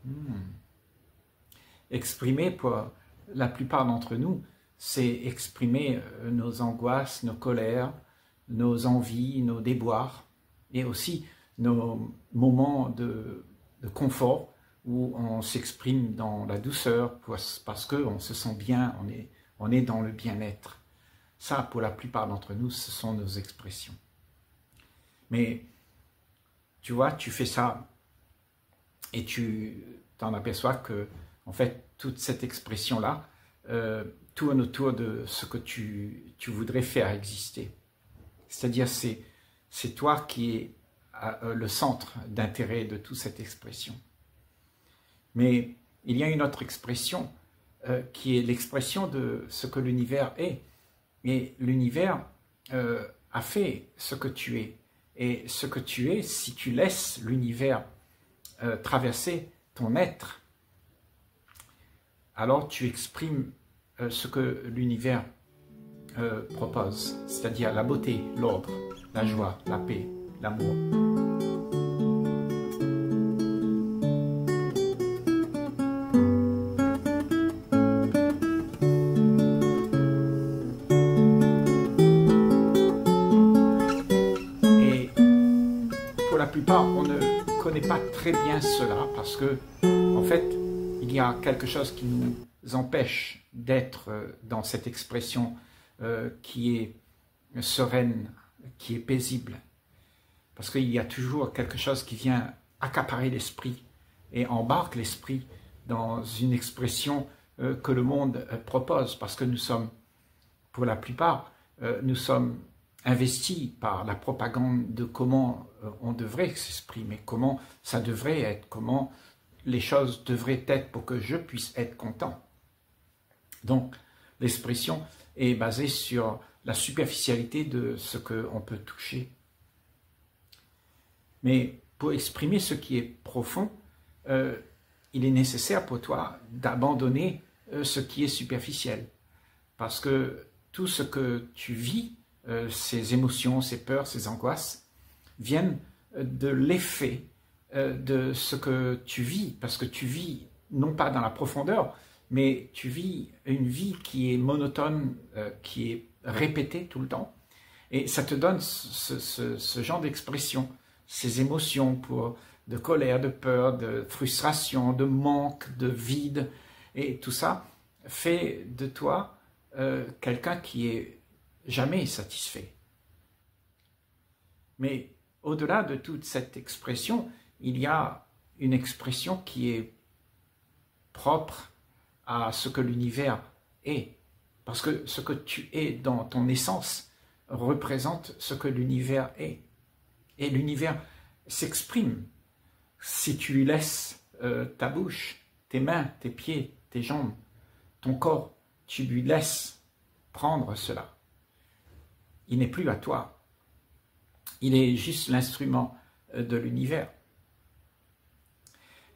Hmm. Exprimer, pour la plupart d'entre nous, c'est exprimer nos angoisses, nos colères, nos envies, nos déboires, et aussi nos moments de confort où on s'exprime dans la douceur parce qu'on se sent bien, on est dans le bien-être. Ça, pour la plupart d'entre nous, ce sont nos expressions. Mais tu vois, tu fais ça et tu t'en aperçois que, en fait, toute cette expression-là tourne autour de ce que tu voudrais faire exister. C'est-à-dire, c'est toi qui es le centre d'intérêt de toute cette expression. Mais il y a une autre expression qui est l'expression de ce que l'univers est. Et l'univers a fait ce que tu es. Et ce que tu es, si tu laisses l'univers traverser ton être, alors tu exprimes ce que l'univers propose, c'est-à-dire la beauté, l'ordre, la joie, la paix, l'amour. Et pour la plupart, on ne connaît pas très bien cela parce que, en fait, il y a quelque chose qui nous empêche d'être dans cette expression qui est sereine, qui est paisible. Parce qu'il y a toujours quelque chose qui vient accaparer l'esprit et embarque l'esprit dans une expression que le monde propose. Parce que nous sommes, pour la plupart, nous sommes investis par la propagande de comment on devrait s'exprimer, comment ça devrait être, comment les choses devraient être pour que je puisse être content. Donc, l'expression est basée sur la superficialité de ce qu'on peut toucher. Mais pour exprimer ce qui est profond, il est nécessaire pour toi d'abandonner ce qui est superficiel. Parce que tout ce que tu vis, ces émotions, ces peurs, ces angoisses, viennent de l'effet de ce que tu vis. Parce que tu vis non pas dans la profondeur, mais tu vis une vie qui est monotone, qui est répétée tout le temps. Et ça te donne ce genre d'expression, ces émotions de colère, de peur, de frustration, de manque, de vide. Et tout ça fait de toi quelqu'un qui est jamais satisfait. Mais au-delà de toute cette expression, il y a une expression qui est propre à ce que l'univers est. Parce que ce que tu es dans ton essence représente ce que l'univers est. Et l'univers s'exprime si tu lui laisses ta bouche, tes mains, tes pieds, tes jambes, ton corps, tu lui laisses prendre cela. Il n'est plus à toi. Il est juste l'instrument de l'univers.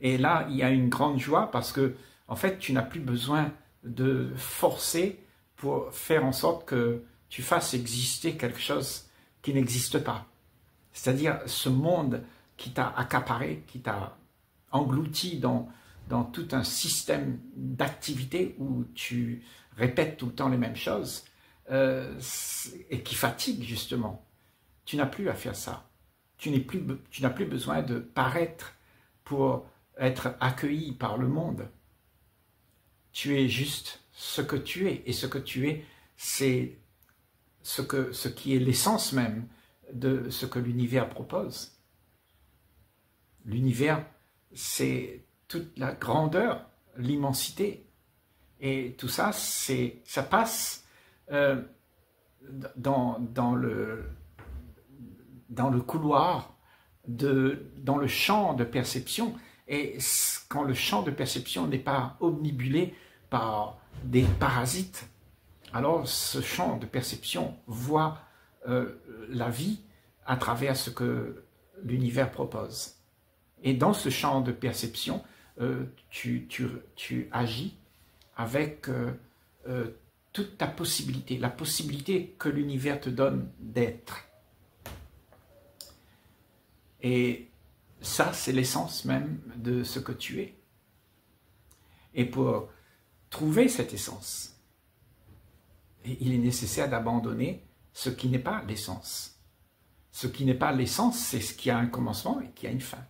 Et là, il y a une grande joie parce que, en fait, tu n'as plus besoin de forcer pour faire en sorte que tu fasses exister quelque chose qui n'existe pas. C'est-à-dire ce monde qui t'a accaparé, qui t'a englouti dans tout un système d'activités où tu répètes tout le temps les mêmes choses et qui fatigue justement. Tu n'as plus à faire ça. Tu n'as plus besoin de paraître pour être accueilli par le monde. Tu es juste ce que tu es. Et ce que tu es, c'est ce qui est l'essence même de ce que l'univers propose. L'univers, c'est toute la grandeur, l'immensité. Et tout ça, ça passe dans le couloir, dans le champ de perception. Et quand le champ de perception n'est pas omnibulé par des parasites, alors ce champ de perception voit la vie à travers ce que l'univers propose. Et dans ce champ de perception, tu agis avec toute ta possibilité, la possibilité que l'univers te donne d'être. Et ça, c'est l'essence même de ce que tu es. Et pour trouver cette essence, il est nécessaire d'abandonner ce qui n'est pas l'essence. Ce qui n'est pas l'essence, c'est ce qui a un commencement et qui a une fin.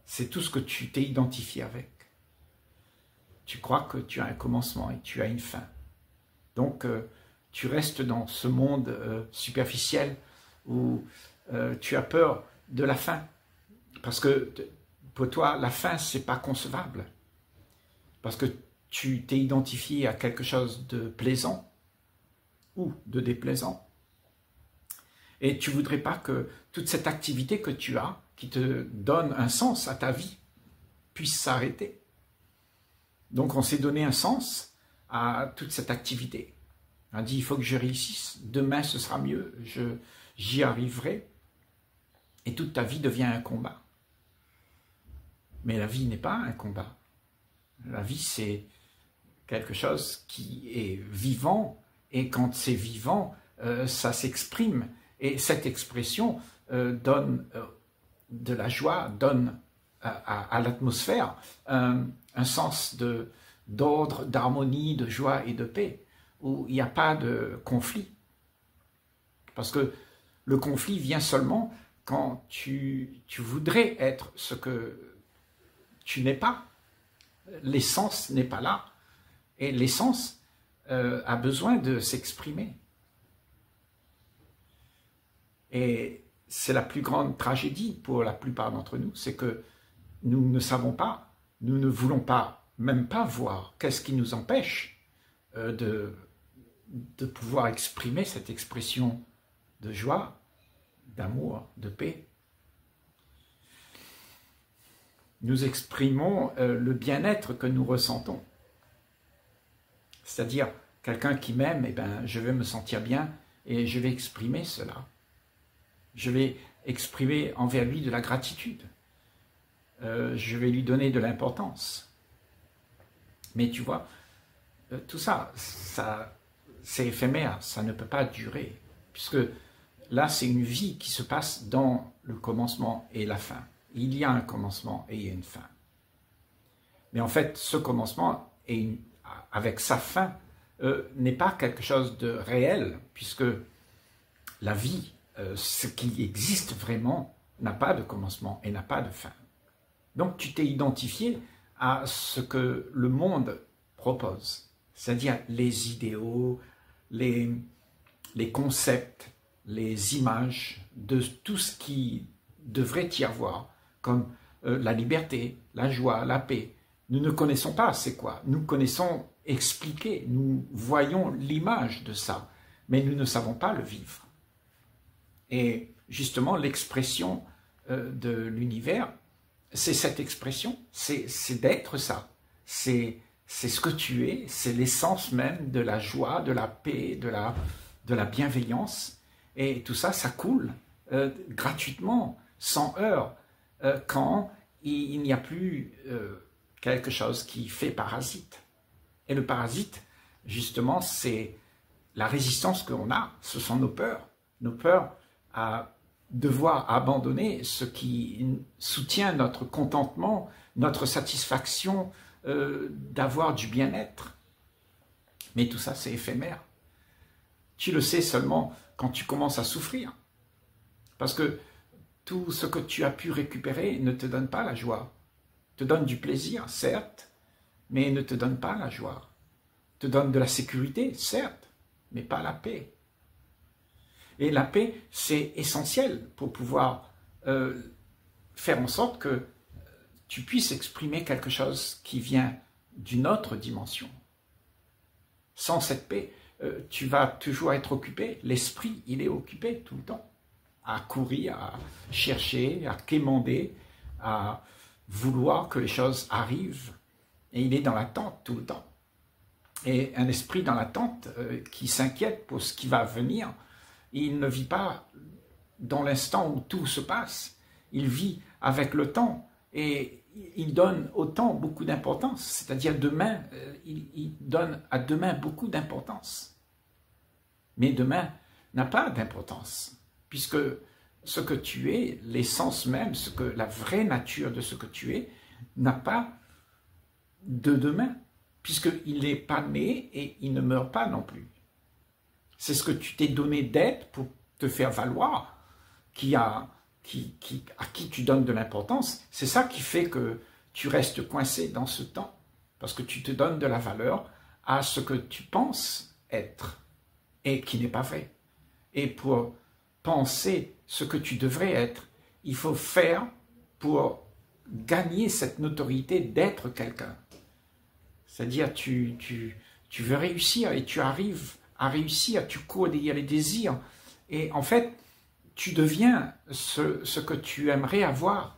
C'est tout ce que tu t'es identifié avec. Tu crois que tu as un commencement et tu as une fin. Donc, tu restes dans ce monde superficiel où tu as peur de la fin. Parce que pour toi, la fin, c'est pas concevable. Parce que tu t'es identifié à quelque chose de plaisant ou de déplaisant. Et tu ne voudrais pas que toute cette activité que tu as, qui te donne un sens à ta vie, puisse s'arrêter. Donc on s'est donné un sens à toute cette activité. On a dit, il faut que je réussisse, demain ce sera mieux, j'y arriverai. Et toute ta vie devient un combat. Mais la vie n'est pas un combat. La vie, c'est quelque chose qui est vivant, et quand c'est vivant, ça s'exprime. Et cette expression donne de la joie, donne à l'atmosphère un sens d'ordre, d'harmonie, de joie et de paix, où il n'y a pas de conflit. Parce que le conflit vient seulement quand tu voudrais être ce que tu n'es pas. L'essence n'est pas là. Et l'essence a besoin de s'exprimer. Et c'est la plus grande tragédie pour la plupart d'entre nous, c'est que nous ne savons pas, nous ne voulons pas, même pas voir qu'est-ce qui nous empêche de pouvoir exprimer cette expression de joie, d'amour, de paix. Nous exprimons le bien-être que nous ressentons. C'est-à-dire, quelqu'un qui m'aime, eh ben, je vais me sentir bien et je vais exprimer cela. Je vais exprimer envers lui de la gratitude. Je vais lui donner de l'importance. Mais tu vois, tout ça, c'est éphémère, ça ne peut pas durer. Puisque là, c'est une vie qui se passe dans le commencement et la fin. Il y a un commencement et il y a une fin. Mais en fait, ce commencement, avec sa fin, n'est pas quelque chose de réel, puisque la vie, ce qui existe vraiment, n'a pas de commencement et n'a pas de fin. Donc tu t'es identifié à ce que le monde propose, c'est-à-dire les idéaux, les concepts, les images de tout ce qui devrait y avoir, comme la liberté, la joie, la paix. Nous ne connaissons pas c'est quoi, nous connaissons expliquer, nous voyons l'image de ça, mais nous ne savons pas le vivre. Et justement, l'expression de l'univers, c'est cette expression, c'est d'être ça. C'est ce que tu es, c'est l'essence même de la joie, de la paix, de la bienveillance. Et tout ça, ça coule gratuitement, sans heurts, quand il n'y a plus quelque chose qui fait parasite. Et le parasite, justement, c'est la résistance qu'on a, ce sont nos peurs à devoir abandonner ce qui soutient notre contentement, notre satisfaction d'avoir du bien-être. Mais tout ça, c'est éphémère. Tu le sais seulement quand tu commences à souffrir. Parce que tout ce que tu as pu récupérer ne te donne pas la joie. Te donne du plaisir, certes, mais ne te donne pas la joie. Te donne de la sécurité, certes, mais pas la paix. Et la paix, c'est essentiel pour pouvoir faire en sorte que tu puisses exprimer quelque chose qui vient d'une autre dimension. Sans cette paix, tu vas toujours être occupé. L'esprit, il est occupé tout le temps, à courir, à chercher, à quémander, à vouloir que les choses arrivent. Et il est dans l'attente tout le temps. Et un esprit dans l'attente qui s'inquiète pour ce qui va venir, il ne vit pas dans l'instant où tout se passe. Il vit avec le temps et il donne au temps beaucoup d'importance. C'est-à-dire demain, il donne à demain beaucoup d'importance. Mais demain n'a pas d'importance, puisque ce que tu es, l'essence même, la vraie nature de ce que tu es, n'a pas de demain, puisqu'il n'est pas né et il ne meurt pas non plus. C'est ce que tu t'es donné d'être pour te faire valoir, à qui tu donnes de l'importance. C'est ça qui fait que tu restes coincé dans ce temps, parce que tu te donnes de la valeur à ce que tu penses être et qui n'est pas vrai. Et pour penser ce que tu devrais être, il faut faire pour gagner cette notoriété d'être quelqu'un. C'est-à-dire, tu veux réussir et tu arrives à réussir, tu cours derrière les désirs. Et en fait, tu deviens ce que tu aimerais avoir.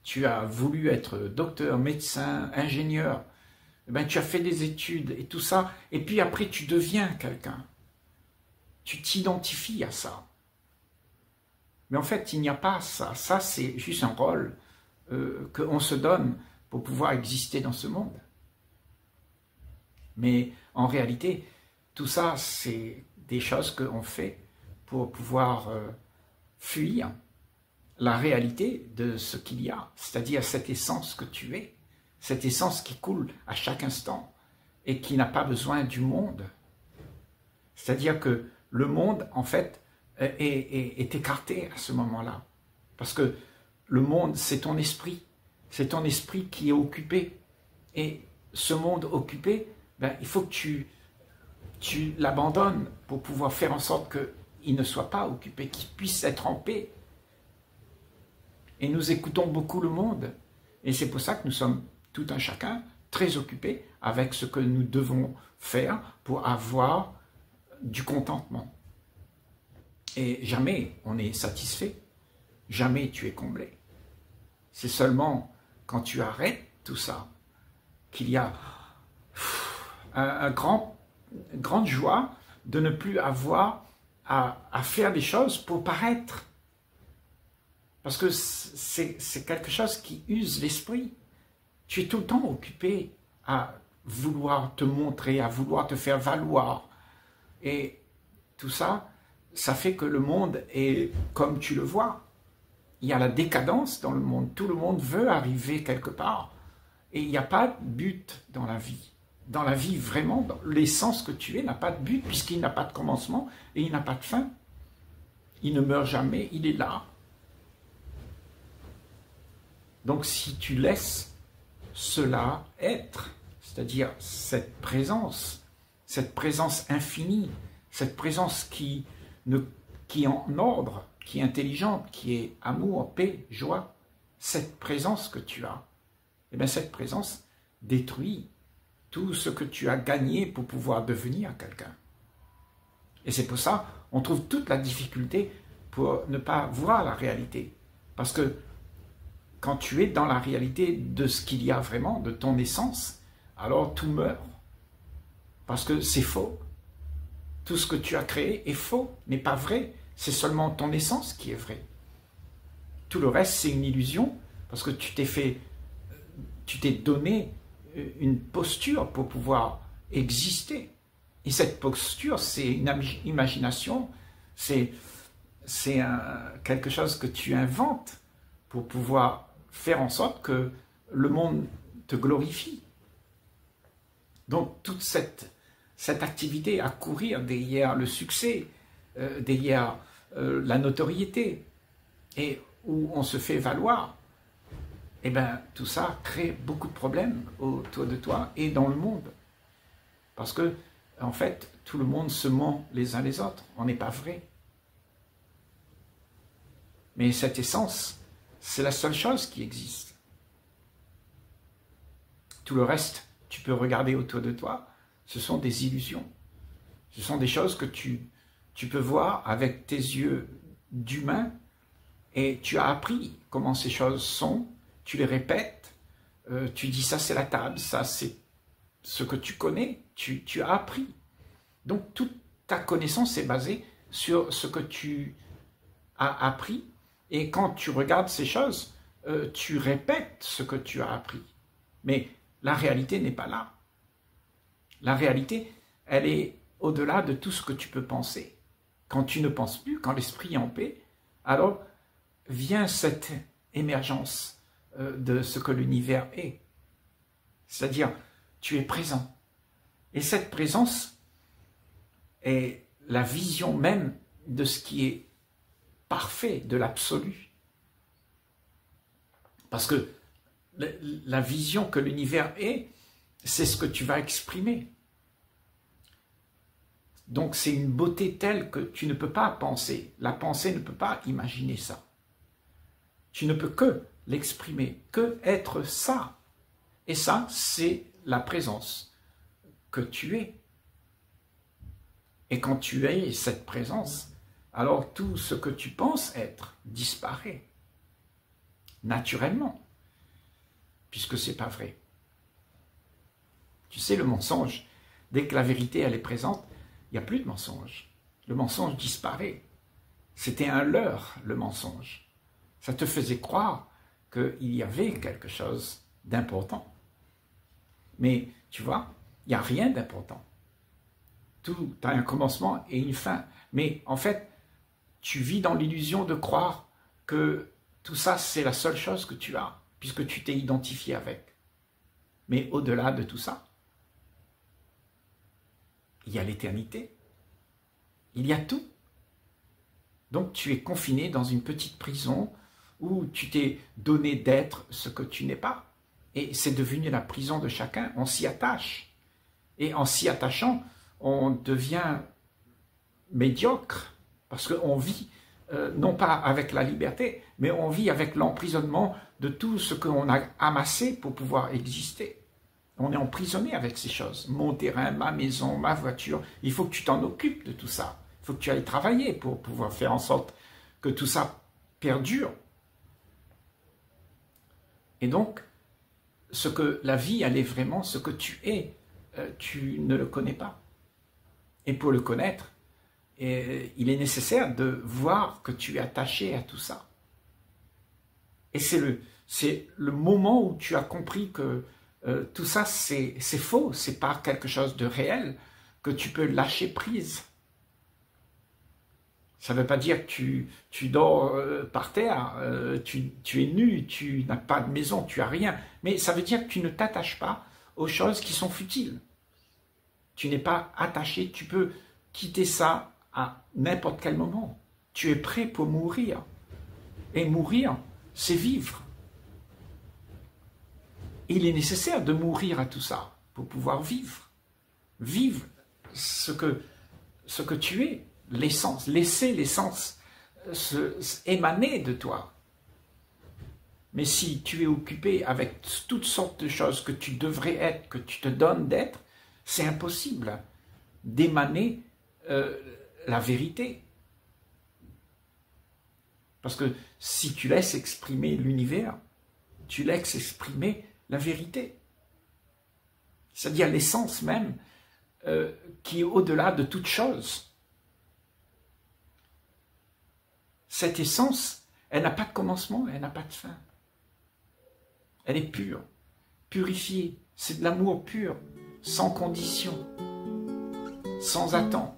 Tu as voulu être docteur, médecin, ingénieur. Eh bien, tu as fait des études et tout ça. Et puis après, tu deviens quelqu'un. Tu t'identifies à ça. Mais en fait, il n'y a pas ça. Ça, c'est juste un rôle qu'on se donne pour pouvoir exister dans ce monde. Mais en réalité, tout ça, c'est des choses qu'on fait pour pouvoir fuir la réalité de ce qu'il y a, c'est-à-dire cette essence que tu es, cette essence qui coule à chaque instant et qui n'a pas besoin du monde. C'est-à-dire que le monde, en fait, est écarté à ce moment-là. Parce que le monde, c'est ton esprit qui est occupé. Et ce monde occupé, ben, il faut que tu l'abandonnes pour pouvoir faire en sorte qu'il ne soit pas occupé, qu'il puisse être en paix. Et nous écoutons beaucoup le monde. Et c'est pour ça que nous sommes tout un chacun très occupés avec ce que nous devons faire pour avoir du contentement. Et jamais on est satisfait, jamais tu es comblé. C'est seulement quand tu arrêtes tout ça qu'il y a grande joie de ne plus avoir à faire des choses pour paraître. Parce que c'est quelque chose qui use l'esprit. Tu es tout le temps occupé à vouloir te montrer, à vouloir te faire valoir. Et tout ça, ça fait que le monde est comme tu le vois. Il y a la décadence dans le monde. Tout le monde veut arriver quelque part. Et il n'y a pas de but dans la vie. Dans la vie, vraiment, l'essence que tu es n'a pas de but puisqu'il n'a pas de commencement et il n'a pas de fin. Il ne meurt jamais, il est là. Donc si tu laisses cela être, c'est-à-dire cette présence infinie, cette présence qui est en ordre, qui est intelligente, qui est amour, paix, joie, cette présence que tu as, eh bien cette présence détruit tout ce que tu as gagné pour pouvoir devenir quelqu'un. Et c'est pour ça on trouve toute la difficulté pour ne pas voir la réalité. Parce que quand tu es dans la réalité de ce qu'il y a vraiment, de ton essence, alors tout meurt. Parce que c'est faux. Tout ce que tu as créé est faux, n'est pas vrai. C'est seulement ton essence qui est vraie. Tout le reste, c'est une illusion, parce que tu t'es donné une posture pour pouvoir exister. Et cette posture, c'est une imagination, c'est quelque chose que tu inventes pour pouvoir faire en sorte que le monde te glorifie. Donc toute cette activité à courir derrière le succès, derrière la notoriété, et où on se fait valoir, eh bien tout ça crée beaucoup de problèmes autour de toi et dans le monde. Parce que, en fait, tout le monde se ment les uns les autres. On n'est pas vrai. Mais cette essence, c'est la seule chose qui existe. Tout le reste, tu peux regarder autour de toi, ce sont des illusions. Ce sont des choses que tu peux voir avec tes yeux d'humain et tu as appris comment ces choses sont, tu les répètes, tu dis ça c'est la table, ça c'est ce que tu connais, tu as appris. Donc toute ta connaissance est basée sur ce que tu as appris et quand tu regardes ces choses, tu répètes ce que tu as appris. Mais la réalité n'est pas là. La réalité, elle est au-delà de tout ce que tu peux penser. Quand tu ne penses plus, quand l'esprit est en paix, alors vient cette émergence de ce que l'univers est. C'est-à-dire, tu es présent. Et cette présence est la vision même de ce qui est parfait, de l'absolu. Parce que la vision que l'univers est, c'est ce que tu vas exprimer. Donc c'est une beauté telle que tu ne peux pas penser. La pensée ne peut pas imaginer ça. Tu ne peux que l'exprimer, que être ça. Et ça, c'est la présence que tu es. Et quand tu es cette présence, alors tout ce que tu penses être disparaît. Naturellement. Puisque ce n'est pas vrai. Tu sais, le mensonge, dès que la vérité elle est présente, il n'y a plus de mensonge. Le mensonge disparaît. C'était un leurre, le mensonge. Ça te faisait croire qu'il y avait quelque chose d'important. Mais tu vois, il n'y a rien d'important. Tout a un commencement et une fin. Mais en fait, tu vis dans l'illusion de croire que tout ça, c'est la seule chose que tu as, puisque tu t'es identifié avec. Mais au-delà de tout ça, il y a l'éternité. Il y a tout. Donc tu es confiné dans une petite prison où tu t'es donné d'être ce que tu n'es pas. Et c'est devenu la prison de chacun. On s'y attache. Et en s'y attachant, on devient médiocre. Parce qu'on vit, non pas avec la liberté, mais on vit avec l'emprisonnement de tout ce qu'on a amassé pour pouvoir exister. On est emprisonné avec ces choses. Mon terrain, ma maison, ma voiture. Il faut que tu t'en occupes de tout ça. Il faut que tu ailles travailler pour pouvoir faire en sorte que tout ça perdure. Et donc, ce que la vie, elle est vraiment, ce que tu es, tu ne le connais pas. Et pour le connaître, il est nécessaire de voir que tu es attaché à tout ça. Et c'est le moment où tu as compris que tout ça, c'est faux, c'est pas quelque chose de réel, que tu peux lâcher prise. Ça ne veut pas dire que tu dors par terre, tu es nu, tu n'as pas de maison, tu n'as rien. Mais ça veut dire que tu ne t'attaches pas aux choses qui sont futiles. Tu n'es pas attaché, tu peux quitter ça à n'importe quel moment. Tu es prêt pour mourir. Et mourir, c'est vivre. Il est nécessaire de mourir à tout ça pour pouvoir vivre. Vivre ce que tu es, l'essence, laisser l'essence émaner de toi. Mais si tu es occupé avec toutes sortes de choses que tu devrais être, que tu te donnes d'être, c'est impossible d'émaner la vérité. Parce que si tu laisses exprimer l'univers, tu laisses exprimer la vérité. C'est-à-dire l'essence même qui est au-delà de toute chose. Cette essence, elle n'a pas de commencement, elle n'a pas de fin. Elle est pure, purifiée. C'est de l'amour pur, sans condition, sans attente.